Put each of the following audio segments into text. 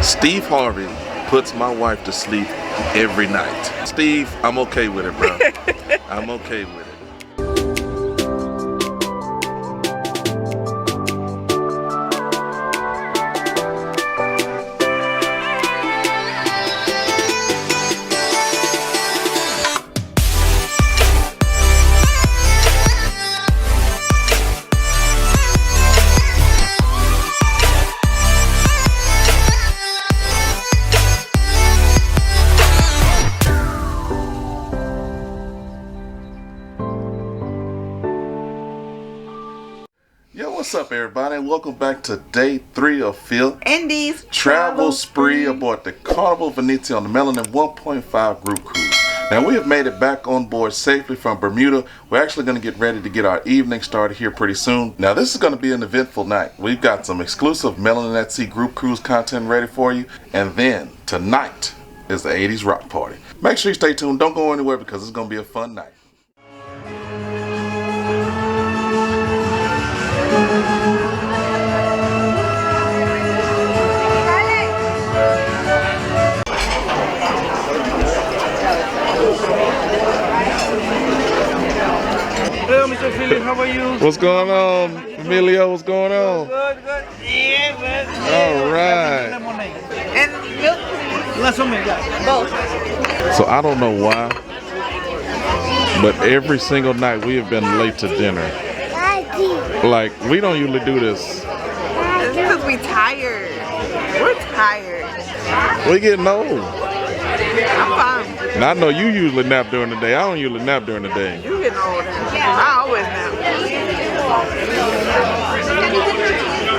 Steve Harvey puts my wife to sleep every night. Steve, I'm okay with it, bro. I'm okay with it. What's up, everybody? Welcome back to day 3 of Phil Indy's travel spree aboard the Carnival VENEZIA on the Melanin 1.5 group cruise. Now, we have made it back on board safely from Bermuda. We're actually going to get ready to get our evening started here pretty soon. Now, this is going to be an eventful night. We've got some exclusive Melanin at Sea group cruise content ready for you. And then, tonight is the 80s rock party. Make sure you stay tuned. Don't go anywhere because it's going to be a fun night. Hello, Mr. Philip, how are you? What's going on, Emilio? What's going on? Good, good. Yeah, man. All right. and milk. Both. So I don't know why, but every single night we have been late to dinner. Like, we don't usually do this. It's because we tired. We're tired. We're getting old. I'm fine. And I know you usually nap during the day. I don't usually nap during the day. You getting older. I always nap.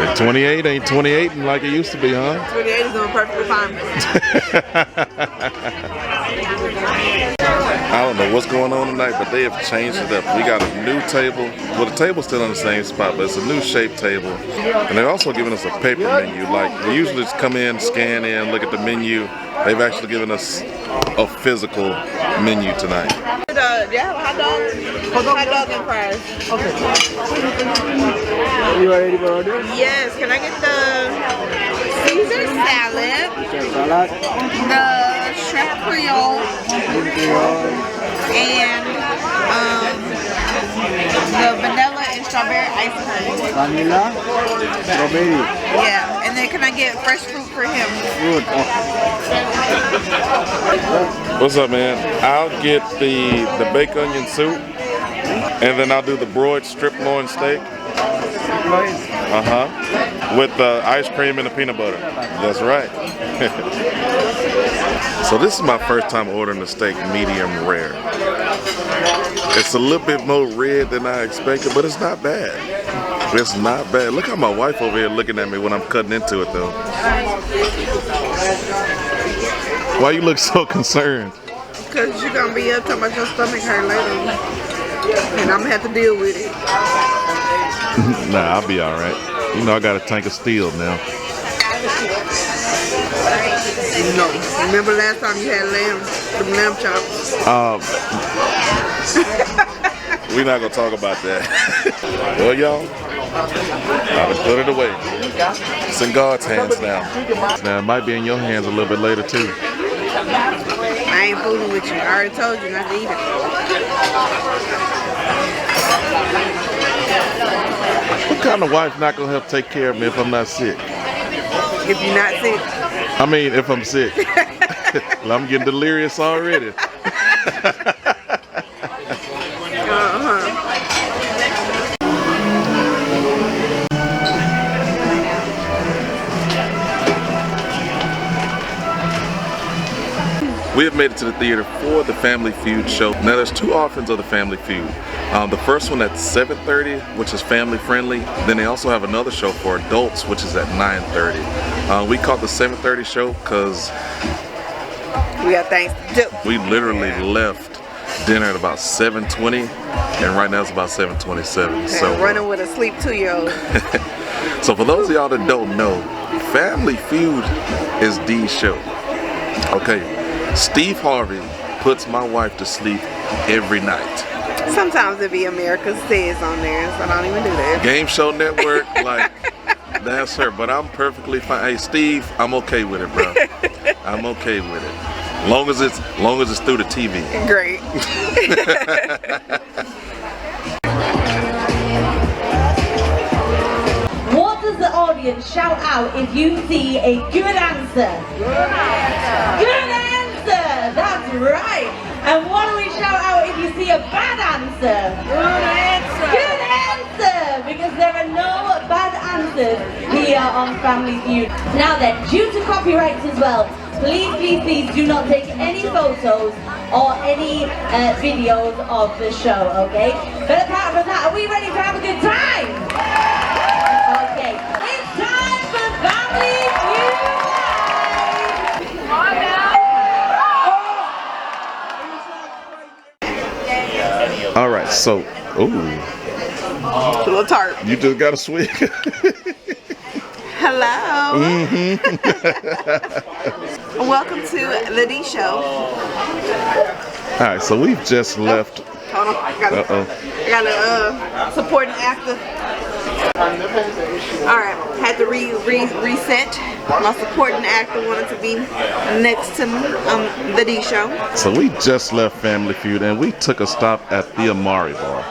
At 28 ain't 28 like it used to be, huh? 28 is doing perfectly fine. I don't know what's going on tonight, but they have changed it up. We got a new table. Well, the table's still in the same spot, but it's a new shaped table. And they're also giving us a paper menu. Like, we usually just come in, scan in, look at the menu. They've actually given us a physical menu tonight. Do you have a hot dog? Hot dog and fries. Okay. You are ready for order? Yes. Can I get the Caesar salad? Salad. The shrimp creole. And the vanilla and strawberry ice cream. Vanilla. Strawberry. Yeah. And then can I get fresh fruit for him? Good. What's up, man? I'll get the baked onion soup, and then I'll do the broiled strip loin steak. With the ice cream and the peanut butter. That's right. So this is my first time ordering the steak medium rare. It's a little bit more red than I expected, but it's not bad. It's not bad. Look how my wife over here looking at me when I'm cutting into it, though. Why you look so concerned? Because you're going to be up talking about your stomach hurt later. And I'm going to have to deal with it. Nah, I'll be all right. You know I got a tank of steel now. No. Remember last time you had lamb chops? We're not going to talk about that. Well, y'all, I done put it away. It's in God's hands now. Now, it might be in your hands a little bit later, too. I ain't fooling with you. I already told you not to eat it. What kind of wife not going to help take care of me if I'm not sick? If you're not sick. I mean, if I'm sick. Well, I'm getting delirious already. We have made it to the theater for the Family Feud show. Now, there's 2 offerings of the Family Feud. The first one at 7:30, which is family friendly. Then they also have another show for adults, which is at 9:30. We caught the 7:30 show because we got things to do. We literally left dinner at about 7:20, and right now it's about 7:27. So running with a sleep 2-year-old. So for those of y'all that don't know, Family Feud is the show. Okay. Steve Harvey puts my wife to sleep every night. Sometimes it be America Says on there, so I don't even do that. Game Show Network, like, That's her, but I'm perfectly fine. Hey, Steve, I'm okay with it, bro. I'm okay with it. Long as it's through the TV. Great. What does the audience shout out if you see a good answer? Good answer. Good answer. That's right. And what do we shout out if you see a bad answer? Good answer. Good answer. Because there are no bad answers here on Family Feud. Now then, due to copyrights as well, please do not take any photos or any videos of the show, okay? But apart from that, are we ready to have a good time? Okay, it's time for Family Feud! All right, so, ooh. A little tart. You just got a swig. Hello. Welcome to the D Show. All right, so we've just left. Hold on. I got a supporting actor. All right, had to reset. My supporting actor wanted to be next to me on the D Show. So we just left Family Feud and we took a stop at the Amari bar.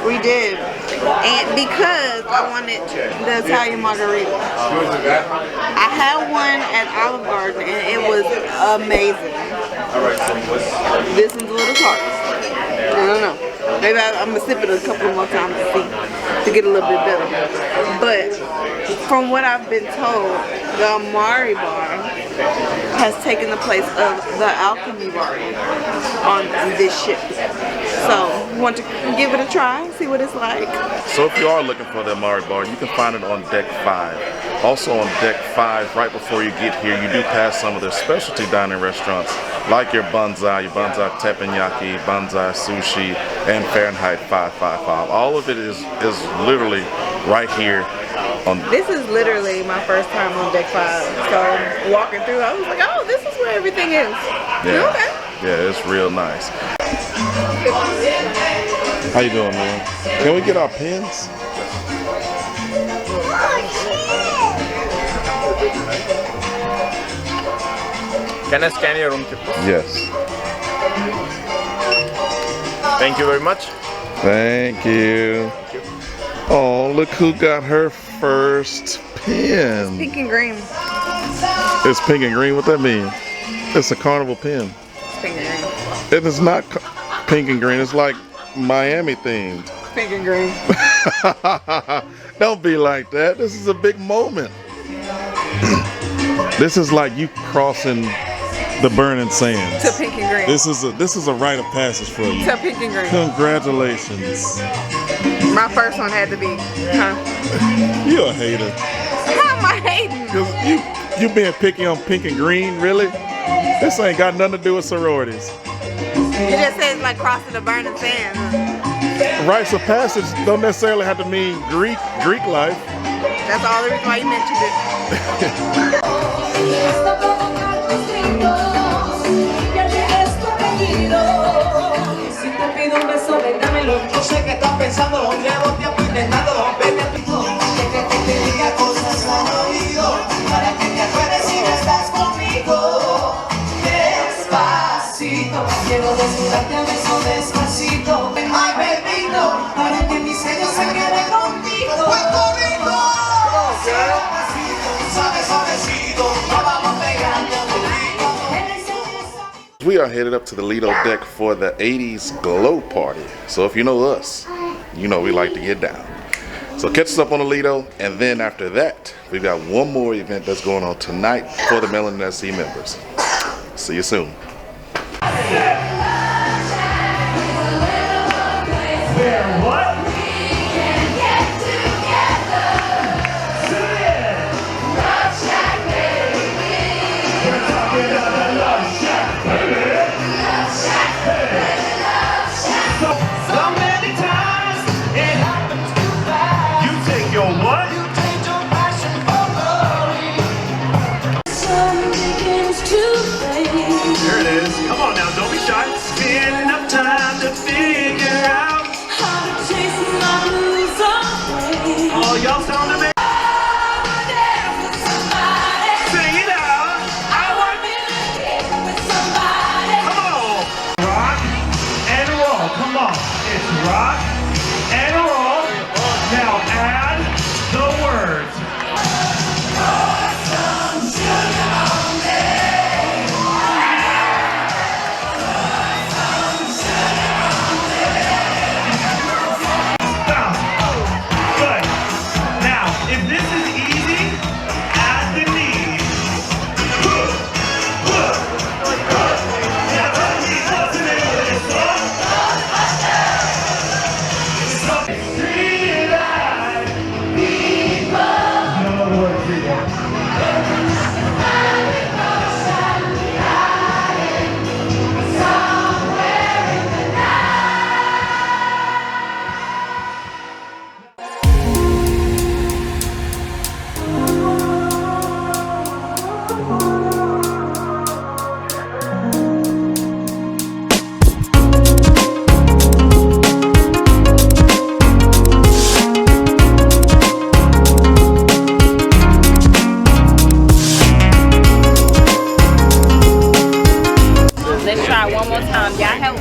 We did, and because I wanted the Italian margarita. I had one at Olive Garden and it was amazing. This one's a little tart. I don't know. Maybe I'm gonna sip it a couple more times to get a little bit better. But from what I've been told, the Amari bar has taken the place of the Alchemy bar on this ship. So, want to give it a try, see what it's like. So if you are looking for the Amari bar, you can find it on deck 5. Also on deck 5, right before you get here, you do pass some of their specialty dining restaurants, like your Banzai Teppanyaki, Banzai Sushi, and Fahrenheit 555. All of it is literally right here. This is literally my first time on deck 5. So walking through, I was like, oh, this is where everything is. Yeah. Okay. Yeah, it's real nice. How you doing, man? Can we get our pens? Can I scan your room tip? Yes. Thank you very much. Thank you. Oh, look who got her first pen. Pink and green. It's pink and green. What that mean? It's a Carnival pen. It's pink and green. It is not pink and green. It's like Miami themed. Pink and green. Don't be like that. This is a big moment. This is like you crossing the burning sands. To pink and green. This is a rite of passage for you. To pink and green. Congratulations. My first one had to be, huh? You're a hater. How am I hating? Cause you being picky on pink and green, really? This ain't got nothing to do with sororities. You just said it's like crossing the burning sand. Rites of passage don't necessarily have to mean Greek life. That's all the reason why you mentioned it. Quiero desnudarte a beso despacito. Ay, bebito, para que mi sello se quede contigo. Puerto Rico. Suave, suavecito, nos vamos pegando un We are headed up to the Lido deck for the 80s glow party. So if you know us, you know we like to get down. So catch us up on the Lido, and then after that, we've got one more event that's going on tonight for the Melanin SC members. See you soon. Here it is. Come on now, don't be shy. Spend enough time to figure out how to chase my moves away. Oh, y'all sound amazing.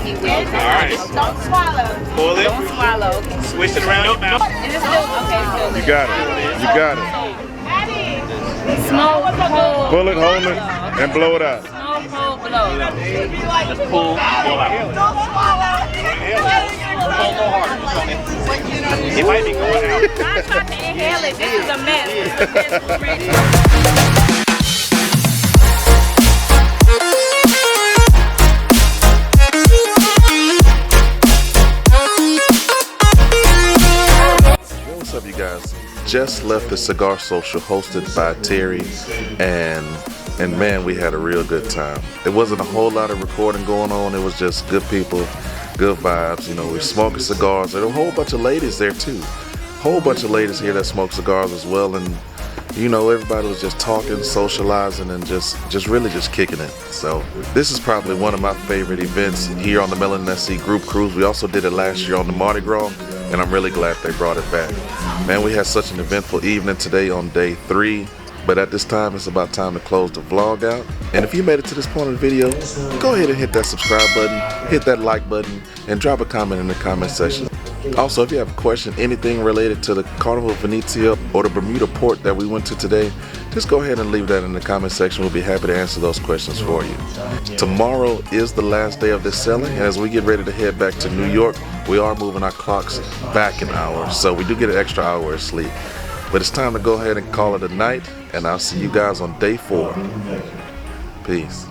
he will. Don't swallow. Pull it. Don't swallow. Switch it around your mouth. Is it still okay? Still You got it. You got it. Smoke, pull. Pull it, hold it, and blow it out. Smoke, pull, blow. Just pull out. Pull no harder. It might be going out. I'm trying to inhale it. This is a mess. What's up, you guys? Just left the Cigar Social hosted by Terry, and man, we had a real good time. There wasn't a whole lot of recording going on. It was just good people, good vibes. You know, we're smoking cigars. There were a whole bunch of ladies there too. Whole bunch of ladies here that smoke cigars as well, and you know, everybody was just talking, socializing, and just really just kicking it. So this is probably one of my favorite events here on the Melanin SC Group Cruise. We also did it last year on the Mardi Gras, and I'm really glad they brought it back. Man, we had such an eventful evening today on day 3, but at this time, it's about time to close the vlog out. And if you made it to this point of the video, go ahead and hit that subscribe button, hit that like button, and drop a comment in the comment section. Also, if you have a question, anything related to the Carnival VENEZIA or the Bermuda port that we went to today, just go ahead and leave that in the comment section. We'll be happy to answer those questions for you. Tomorrow is the last day of this selling, and as we get ready to head back to New York, we are moving our clocks back an hour, so we do get an extra hour of sleep. But it's time to go ahead and call it a night, and I'll see you guys on day 4. Peace.